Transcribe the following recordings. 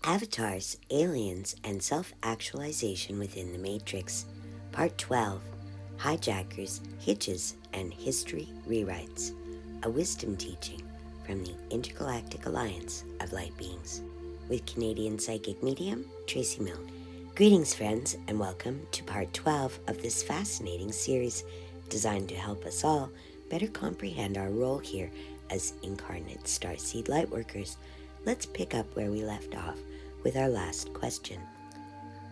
Avatars, Aliens, and Self-Actualization Within the Matrix, Part 12, Hijackers, Hitches, and History Rewrites, a wisdom teaching from the Intergalactic Alliance of Light Beings, with Canadian psychic medium, Tracey Milne. Greetings, friends, and welcome to Part 12 of this fascinating series designed to help us all better comprehend our role here as incarnate starseed lightworkers. Let's pick up where we left off with our last question.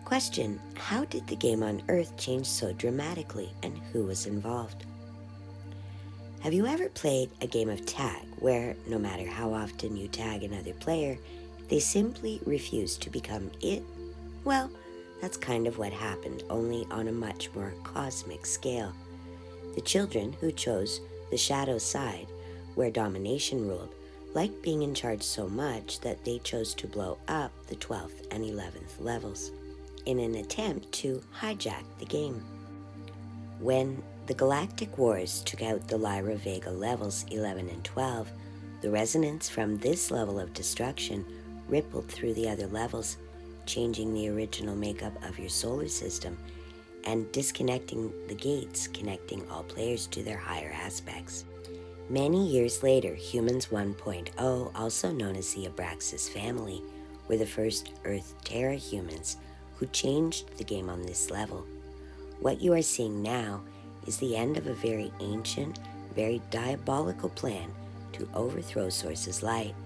Question: how did the game on Earth change so dramatically, and who was involved? Have you ever played a game of tag where, no matter how often you tag another player, they simply refuse to become it? Well, that's kind of what happened, only on a much more cosmic scale. The children who chose the shadow side, where domination ruled, liked being in charge so much that they chose to blow up the 12th and 11th levels in an attempt to hijack the game. When the Galactic Wars took out the Lyra Vega levels 11 and 12, the resonance from this level of destruction rippled through the other levels, changing the original makeup of your solar system and disconnecting the gates connecting all players to their higher aspects. Many years later, Humans 1.0, also known as the Abraxas family, were the first Earth Terra humans who changed the game on this level. What you are seeing now is the end of a very ancient, very diabolical plan to overthrow Source's light,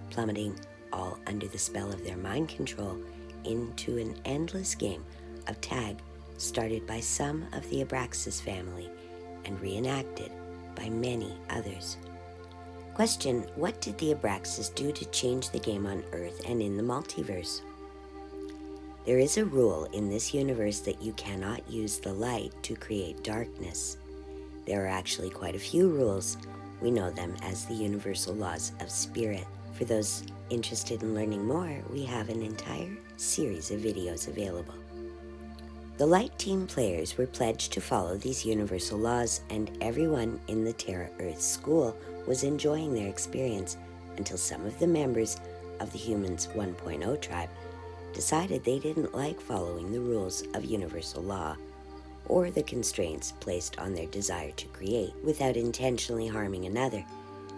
plummeting all under the spell of their mind control into an endless game of tag started by some of the Abraxas family and reenacted by many others. Question: what did the Abraxas do to change the game on Earth and in the multiverse? There is a rule in this universe that you cannot use the light to create darkness. There are actually quite a few rules. We know them as the universal laws of spirit. For those interested in learning more, we have an entire series of videos available. The Light Team players were pledged to follow these universal laws, and everyone in the Terra Earth school was enjoying their experience until some of the members of the Humans 1.0 tribe decided they didn't like following the rules of universal law or the constraints placed on their desire to create without intentionally harming another,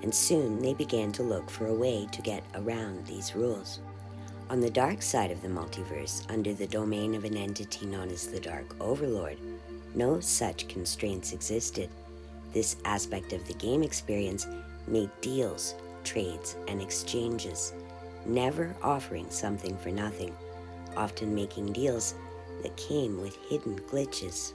and soon they began to look for a way to get around these rules. On the dark side of the multiverse, under the domain of an entity known as the Dark Overlord, no such constraints existed. This aspect of the game experience made deals, trades, and exchanges, never offering something for nothing, often making deals that came with hidden glitches.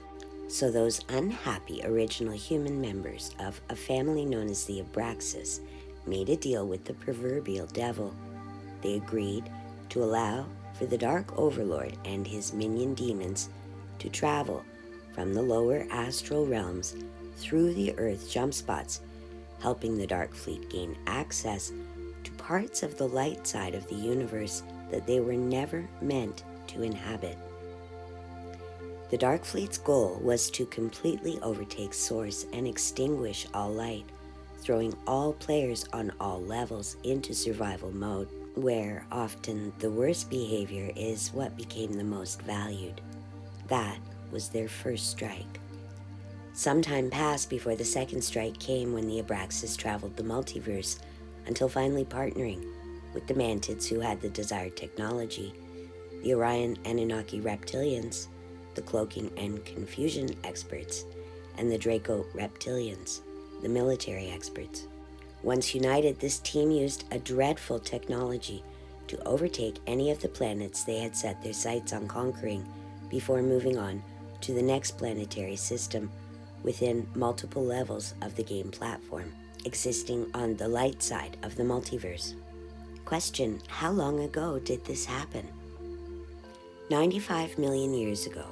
So those unhappy original human members of a family known as the Abraxas made a deal with the proverbial devil. They agreed to allow for the Dark Overlord and his minion demons to travel from the lower astral realms through the Earth jump spots, helping the Dark Fleet gain access to parts of the light side of the universe that they were never meant to inhabit. The Dark Fleet's goal was to completely overtake Source and extinguish all light, throwing all players on all levels into survival mode, where often the worst behavior is what became the most valued. That was their first strike. Some time passed before the second strike came, when the Abraxas traveled the multiverse until finally partnering with the Mantids, who had the desired technology, the Orion Anunnaki reptilians, the cloaking and confusion experts, and the Draco reptilians, the military experts. Once united, this team used a dreadful technology to overtake any of the planets they had set their sights on conquering before moving on to the next planetary system within multiple levels of the game platform, existing on the light side of the multiverse. Question: how long ago did this happen? 95 million years ago,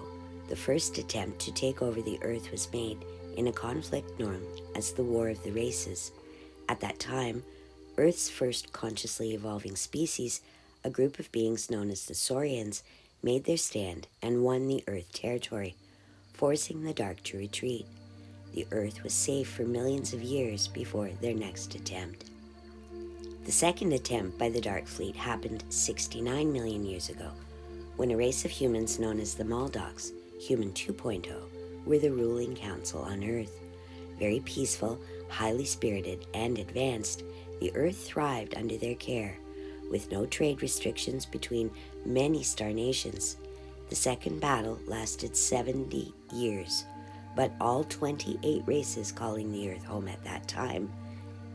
the first attempt to take over the Earth was made in a conflict known as the War of the Races. At that time, Earth's first consciously evolving species, a group of beings known as the Saurians, made their stand and won the Earth territory, forcing the Dark to retreat. The Earth was safe for millions of years before their next attempt. The second attempt by the Dark Fleet happened 69 million years ago, when a race of humans known as the Maldocs, Human 2.0, were the ruling council on Earth. Very peaceful, highly spirited, and advanced, the Earth thrived under their care, with no trade restrictions between many star nations. The second battle lasted 70 years, but all 28 races calling the Earth home at that time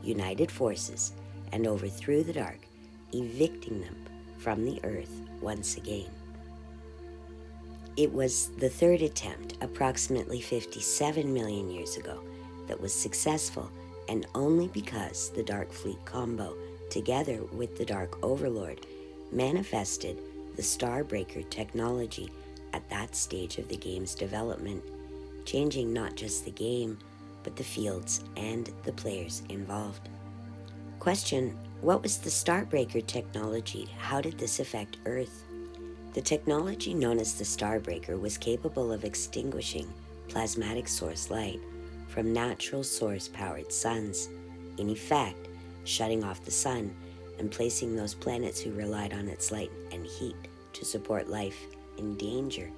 united forces and overthrew the Dark, evicting them from the Earth once again. It was the third attempt, approximately 57 million years ago, that was successful, and only because the Dark Fleet combo, together with the Dark Overlord, manifested the Starbreaker technology at that stage of the game's development, changing not just the game, but the fields and the players involved. Question: what was the Starbreaker technology? How did this affect Earth? The technology known as the Starbreaker was capable of extinguishing plasmatic source light from natural source-powered suns, in effect, shutting off the sun and placing those planets who relied on its light and heat to support life in danger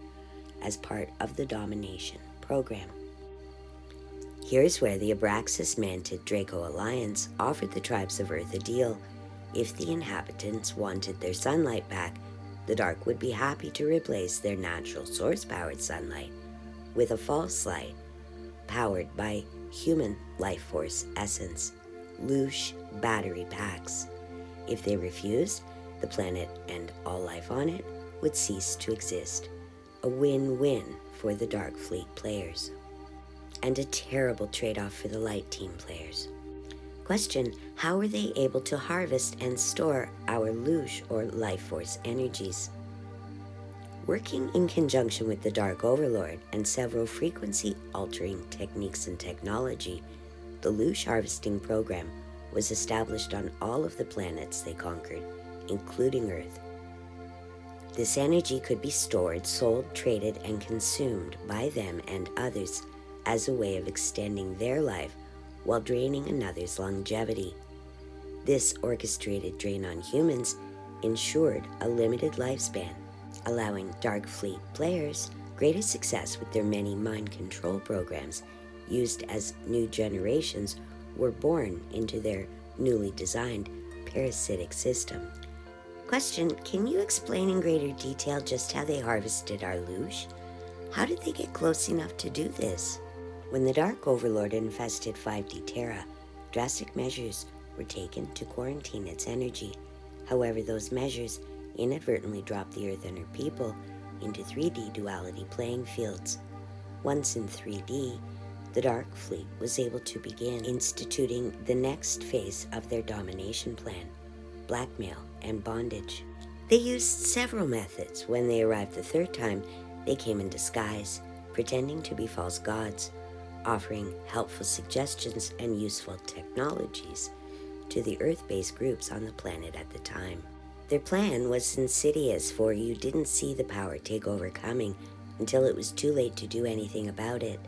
as part of the domination program. Here's where the Abraxas-Mantid Draco Alliance offered the tribes of Earth a deal. If the inhabitants wanted their sunlight back, the Dark would be happy to replace their natural source-powered sunlight with a false light powered by human life force essence, Loosh battery packs. If they refused, the planet and all life on it would cease to exist. A win-win for the Dark Fleet players, and a terrible trade-off for the Light Team players. Question: how were they able to harvest and store our Loosh or life force energies? Working in conjunction with the Dark Overlord and several frequency-altering techniques and technology, the Loosh harvesting program was established on all of the planets they conquered, including Earth. This energy could be stored, sold, traded, and consumed by them and others as a way of extending their life while draining another's longevity. This orchestrated drain on humans ensured a limited lifespan, allowing Dark Fleet players greater success with their many mind control programs used as new generations were born into their newly designed parasitic system. Question: can you explain in greater detail just how they harvested our Loosh? How did they get close enough to do this? When the Dark Overlord infested 5D Terra, drastic measures were taken to quarantine its energy. However, those measures inadvertently dropped the Earth and her people into 3D duality playing fields. Once in 3D, the Dark Fleet was able to begin instituting the next phase of their domination plan: blackmail and bondage. They used several methods. When they arrived the third time, they came in disguise, pretending to be false gods, offering helpful suggestions and useful technologies to the Earth-based groups on the planet at the time. Their plan was insidious, for you didn't see the power takeover coming until it was too late to do anything about it.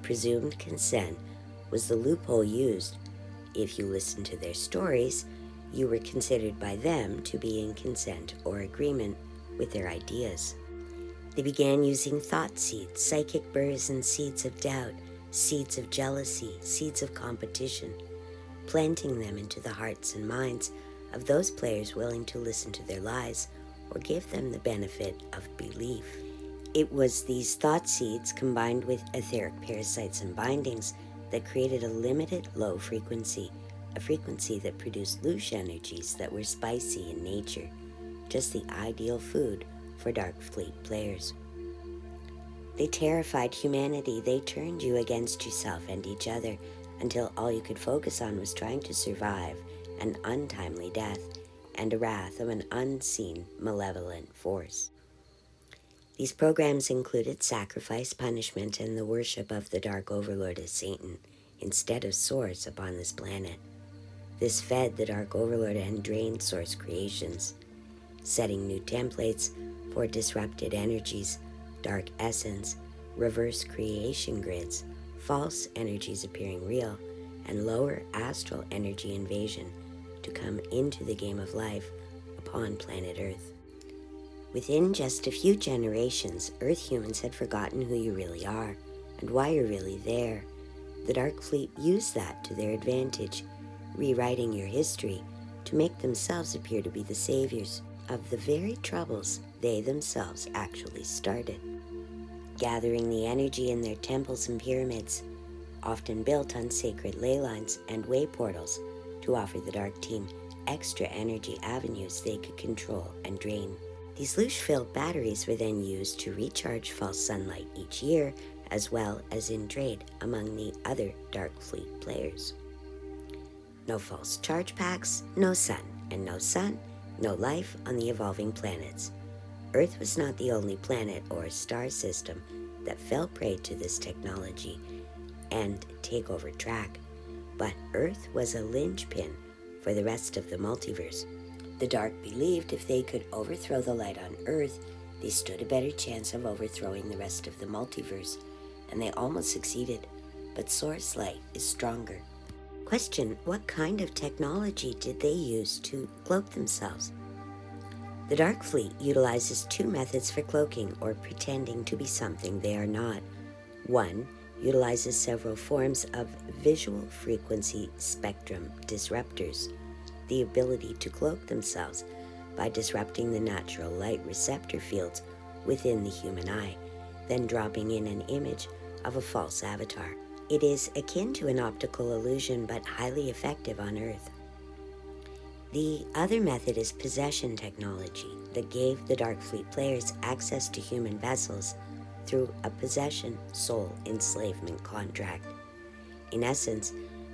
Presumed consent was the loophole used. If you listened to their stories, you were considered by them to be in consent or agreement with their ideas. They began using thought seeds, psychic burrs, and seeds of doubt, seeds of jealousy, seeds of competition, planting them into the hearts and minds of those players willing to listen to their lies or give them the benefit of belief. It was these thought seeds combined with etheric parasites and bindings that created a limited low frequency, a frequency that produced Loosh energies that were spicy in nature, just the ideal food for Dark Fleet players. They terrified humanity. They turned you against yourself and each other until all you could focus on was trying to survive an untimely death and a wrath of an unseen malevolent force. These programs included sacrifice, punishment, and the worship of the Dark Overlord as Satan instead of Source upon this planet. This fed the Dark Overlord and drained Source creations, setting new templates for disrupted energies, dark essence, reverse creation grids, false energies appearing real, and lower astral energy invasion to come into the game of life upon planet Earth. Within just a few generations, Earth humans had forgotten who you really are and why you're really there. The Dark Fleet used that to their advantage, rewriting your history to make themselves appear to be the saviors of the very troubles they themselves actually started. Gathering the energy in their temples and pyramids, often built on sacred ley lines and way portals to offer the Dark Team extra energy avenues they could control and drain. These loose-filled batteries were then used to recharge false sunlight each year, as well as in trade among the other Dark Fleet players. No false charge packs, no sun, and no sun, no life on the evolving planets. Earth was not the only planet or star system that fell prey to this technology and takeover track, but Earth was a linchpin for the rest of the multiverse. The Dark believed if they could overthrow the light on Earth, they stood a better chance of overthrowing the rest of the multiverse, and they almost succeeded, but Source Light is stronger. Question: what kind of technology did they use to cloak themselves? The Dark Fleet utilizes two methods for cloaking or pretending to be something they are not. One utilizes several forms of visual frequency spectrum disruptors, the ability to cloak themselves by disrupting the natural light receptor fields within the human eye, then dropping in an image of a false avatar. It is akin to an optical illusion but highly effective on Earth. The other method is possession technology that gave the Dark Fleet players access to human vessels through a possession soul enslavement contract. In essence,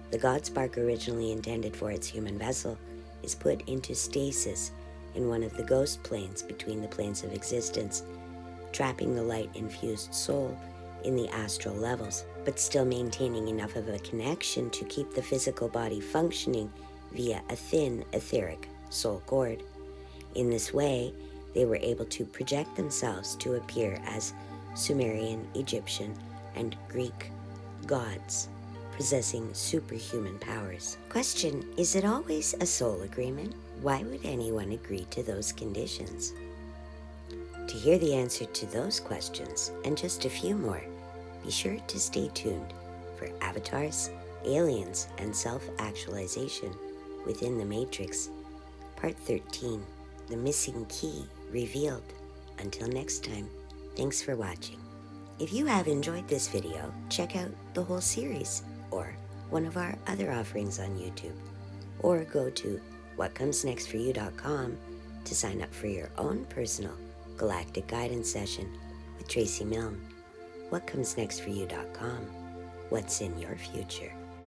the Godspark originally intended for its human vessel is put into stasis in one of the ghost planes between the planes of existence, trapping the light-infused soul in the astral levels, but still maintaining enough of a connection to keep the physical body functioning via a thin etheric soul cord. In this way, they were able to project themselves to appear as Sumerian, Egyptian, and Greek gods, possessing superhuman powers. Question: is it always a soul agreement? Why would anyone agree to those conditions? To hear the answer to those questions, and just a few more, be sure to stay tuned for Avatars, Aliens, and Self-Actualization Within the Matrix, Part 13, The Missing Key Revealed. Until next time, thanks for watching. If you have enjoyed this video, check out the whole series or one of our other offerings on YouTube, or go to whatcomesnextforyou.com to sign up for your own personal galactic guidance session with Tracey Milne. whatcomesnextforyou.com. What's in your future?